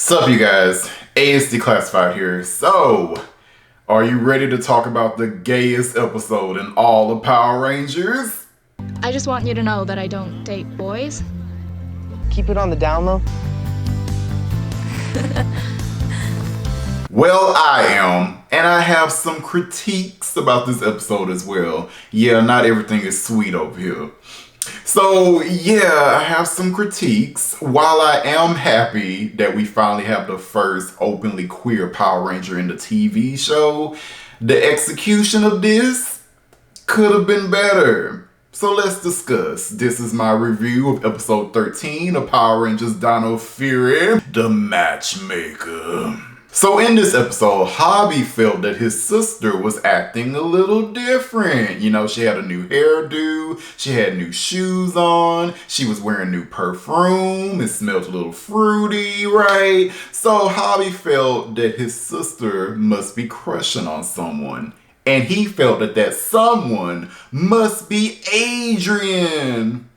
Sup, you guys? ASD Classified here. So, are you ready to talk about the gayest episode in all of Power Rangers? I just want you to know that I don't date boys. Keep it on the down low. Well, I am, and I have some critiques about this episode as well. Yeah, not everything is sweet over here. So, yeah, I have some critiques. While I am happy that we finally have the first openly queer Power Ranger in the TV show, the execution of this could have been better. So let's discuss. This is my review of episode 13 of Power Rangers Dino Fury, the Matchmaker. So in this episode, Javi felt that his sister was acting a little different. You know, she had a new hairdo, she had new shoes on, she was wearing new perfume, it smelled a little fruity, right? So Javi felt that his sister must be crushing on someone. And he felt that that someone must be Adrian.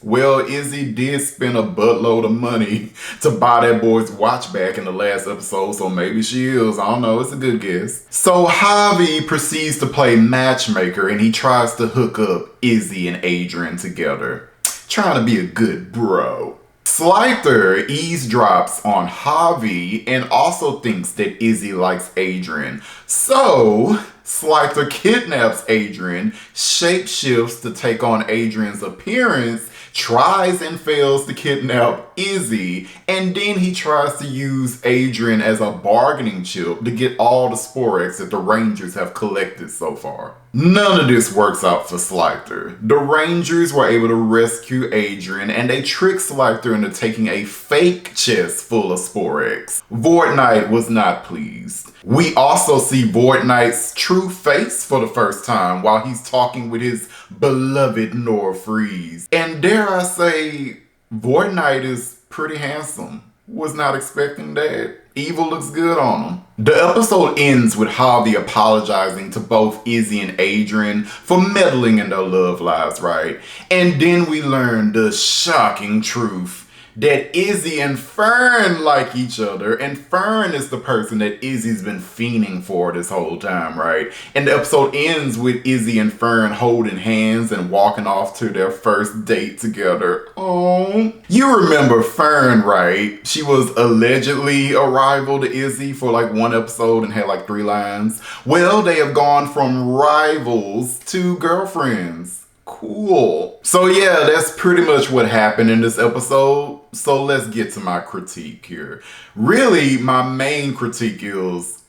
Well, Izzy did spend a buttload of money to buy that boy's watch back in the last episode, so maybe she is. I don't know, it's a good guess. So Javi proceeds to play matchmaker and he tries to hook up Izzy and Adrian together, trying to be a good bro. Slifer eavesdrops on Javi and also thinks that Izzy likes Adrian. So Slifer kidnaps Adrian, shapeshifts to take on Adrian's appearance, tries and fails to kidnap Izzy, and then he tries to use Adrian as a bargaining chip to get all the Sporix that the Rangers have collected so far. None of this works out for Slifer. The Rangers were able to rescue Adrian and they tricked Slifer into taking a fake chest full of Sporix. Void Knight was not pleased. We also see Void Knight's true face for the first time while he's talking with his beloved Nora Freeze. And dare I say, Void Knight is pretty handsome. Was not expecting that. Evil looks good on him. The episode ends with Javi apologizing to both Izzy and Adrian for meddling in their love lives, right? And then we learn the shocking truth that Izzy and Fern like each other, and Fern is the person that Izzy's been fiending for this whole time, right? And the episode ends with Izzy and Fern holding hands and walking off to their first date together. Oh, you remember Fern, right? She was allegedly a rival to Izzy for like one episode and had like 3 lines. Well, they have gone from rivals to girlfriends. Cool. So yeah, that's pretty much what happened in this episode. So let's get to my critique here. Really, my main critique is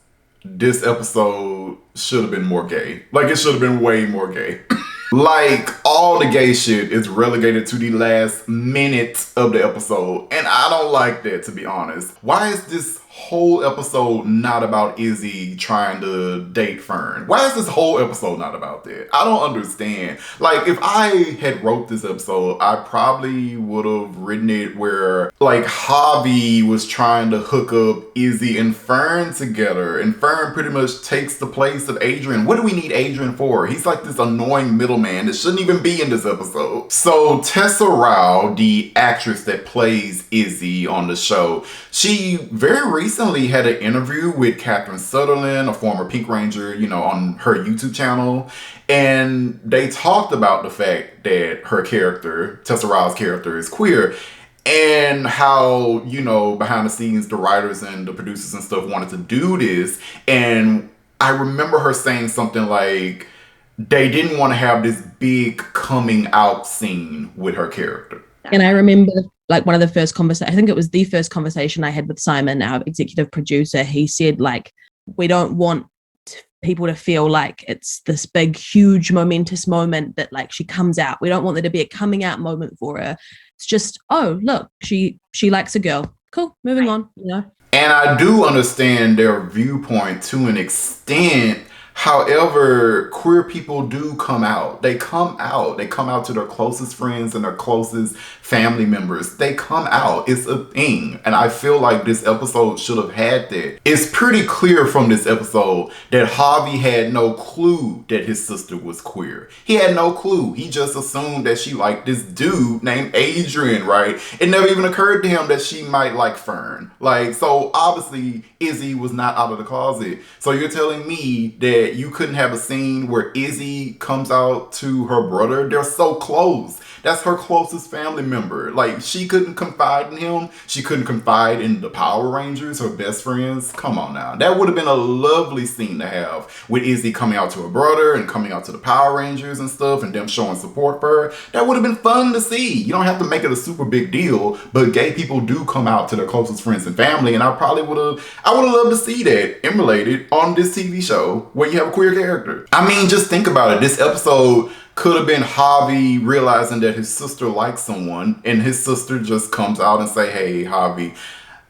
this episode should have been more gay. Like, it should have been way more gay. Like, all the gay shit is relegated to the last minute of the episode. And I don't like that, to be honest. Why is this whole episode not about Izzy trying to date Fern? Why is this whole episode not about that? I don't understand. Like, if I had wrote this episode, I probably would have written it where, like, Javi was trying to hook up Izzy and Fern together, and Fern pretty much takes the place of Adrian. What do we need Adrian for? He's like this annoying middleman that shouldn't even be in this episode. So Tessa Rao, the actress that plays Izzy on the show, she very recently had an interview with Catherine Sutherland, a former Pink Ranger, you know, on her YouTube channel. And they talked about the fact that her character, Tessa Rao's character, is queer. And how, you know, behind the scenes, the writers and the producers and stuff wanted to do this. And I remember her saying something like, they didn't want to have this big coming out scene with her character. And I remember, like, one of the first conversations, I think it was the first conversation I had with Simon, our executive producer. He said, like, we don't want people to feel like it's this big, huge, momentous moment that, like, she comes out. We don't want there to be a coming out moment for her. It's just, oh, look, she likes a girl. Cool, moving on, you know. And I do understand their viewpoint to an extent. However, queer people do come out. They come out. They come out to their closest friends and their closest family members. They come out. It's a thing. And I feel like this episode should have had that. It's pretty clear from this episode that Javi had no clue that his sister was queer. He had no clue. He just assumed that she liked this dude named Adrian, right? It never even occurred to him that she might like Fern. Like, so obviously Izzy was not out of the closet. So you're telling me that you couldn't have a scene where Izzy comes out to her brother? They're so close. That's her closest family member. Like, she couldn't confide in him. She couldn't confide in the Power Rangers, her best friends. Come on now. That would have been a lovely scene to have with Izzy coming out to her brother and coming out to the Power Rangers and stuff and them showing support for her. That would have been fun to see. You don't have to make it a super big deal, but gay people do come out to their closest friends and family, and I would have loved to see that emulated on this TV show where you have a queer character. I mean, just think about it. This episode could have been Javi realizing that his sister likes someone, and his sister just comes out and say, hey, Javi,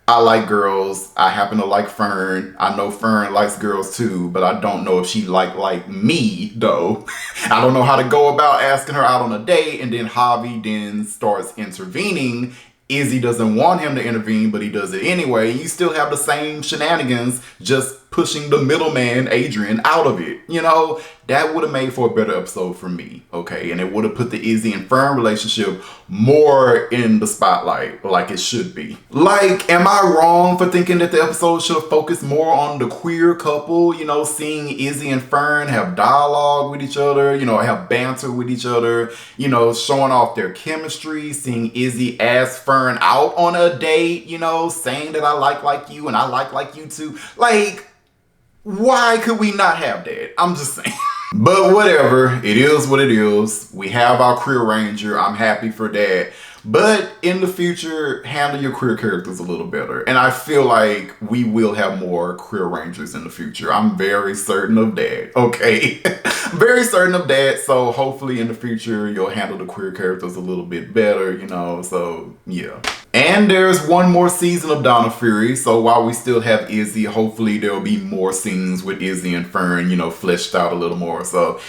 I like girls. I happen to like Fern. I know Fern likes girls too, but I don't know if she like me though. I don't know how to go about asking her out on a date. And then Javi then starts intervening. Izzy doesn't want him to intervene, but he does it anyway. You still have the same shenanigans, just pushing the middleman, Adrian, out of it. You know, that would have made for a better episode for me, okay? And it would have put the Izzy and Fern relationship more in the spotlight, like it should be. Like, am I wrong for thinking that the episode should have focused more on the queer couple? You know, seeing Izzy and Fern have dialogue with each other, you know, have banter with each other, you know, showing off their chemistry, seeing Izzy ask Fern out on a date, you know, saying that I like you and I like you too. Like, why could we not have that? I'm just saying. But whatever, it is what it is. We have our queer ranger. I'm happy for that. But in the future, handle your queer characters a little better. And I feel like we will have more queer rangers in the future. I'm very certain of that, okay? Very certain of that. So hopefully in the future, you'll handle the queer characters a little bit better, you know? So yeah. And there's one more season of Dino Fury. So while we still have Izzy, hopefully there'll be more scenes with Izzy and Fern, you know, fleshed out a little more. So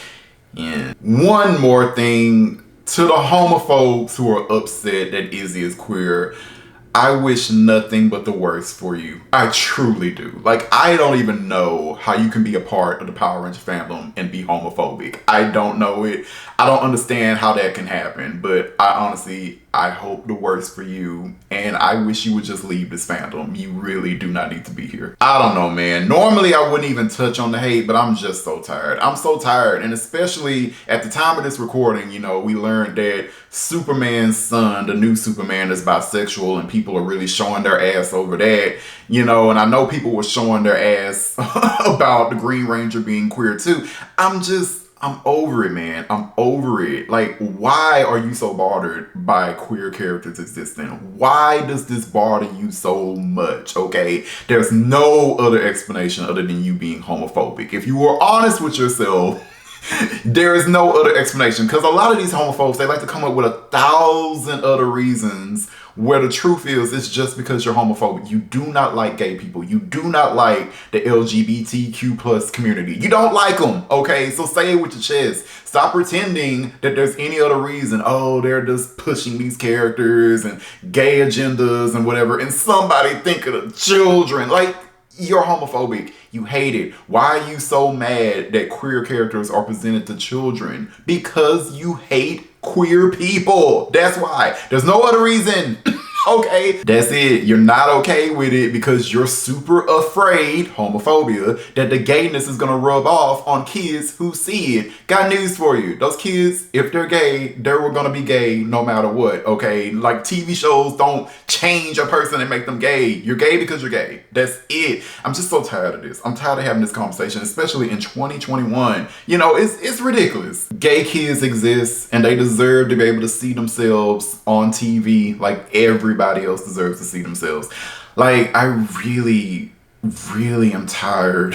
yeah. One more thing. To the homophobes who are upset that Izzy is queer, I wish nothing but the worst for you. I truly do. Like, I don't even know how you can be a part of the Power Ranger fandom and be homophobic. I don't know it. I don't understand how that can happen, but I hope the worst for you, and I wish you would just leave this fandom. You really do not need to be here. I don't know, man. Normally, I wouldn't even touch on the hate, but I'm just so tired. I'm so tired, and especially at the time of this recording, you know, we learned that Superman's son, the new Superman, is bisexual, and people are really showing their ass over that, you know, and I know people were showing their ass about the Green Ranger being queer too. I'm over it, man. I'm over it. Like, why are you so bothered by queer characters existing? Why does this bother you so much, okay? There's no other explanation other than you being homophobic. If you were honest with yourself, there is no other explanation. Because a lot of these homophobes, they like to come up with 1,000 other reasons where the truth is, it's just because you're homophobic. You do not like gay people. You do not like the LGBTQ plus community. You don't like them, okay? So say it with your chest. Stop pretending that there's any other reason. Oh, they're just pushing these characters and gay agendas and whatever. And somebody think of the children. Like, you're homophobic. You hate it. Why are you so mad that queer characters are presented to children? Because you hate queer people. That's why. There's no other reason. Okay, that's it. You're not okay with it because you're super afraid, homophobia, that the gayness is gonna rub off on kids who see it. Got news for you. Those kids, if they're gay, they're gonna be gay no matter what, okay? Like, TV shows don't change a person and make them gay. You're gay because you're gay. That's it. I'm just so tired of this. I'm tired of having this conversation, especially in 2021. You know, it's ridiculous. Gay kids exist and they deserve to be able to see themselves on TV like everybody else deserves to see themselves. Like, I really am tired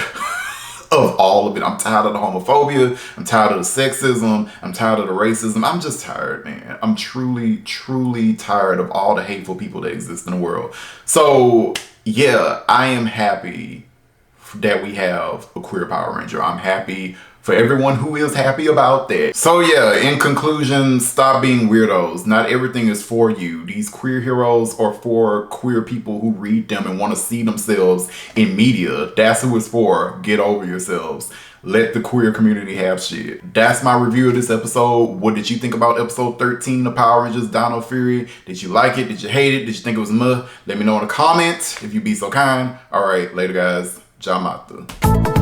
of all of it. I'm tired of the homophobia. I'm tired of the sexism. I'm tired of the racism. I'm just tired, man. I'm truly tired of all the hateful people that exist in the world. So, yeah, I am happy that we have a queer Power Ranger. I'm happy for everyone who is happy about that. So yeah, in conclusion, stop being weirdos. Not everything is for you. These queer heroes are for queer people who read them and want to see themselves in media. That's who it's for. Get over yourselves. Let the queer community have shit. That's my review of this episode. What did you think about episode 13 of Power Rangers Dino Fury? Did you like it? Did you hate it? Did you think it was meh? Let me know in the comments if you be so kind. All right, later guys. Jamata.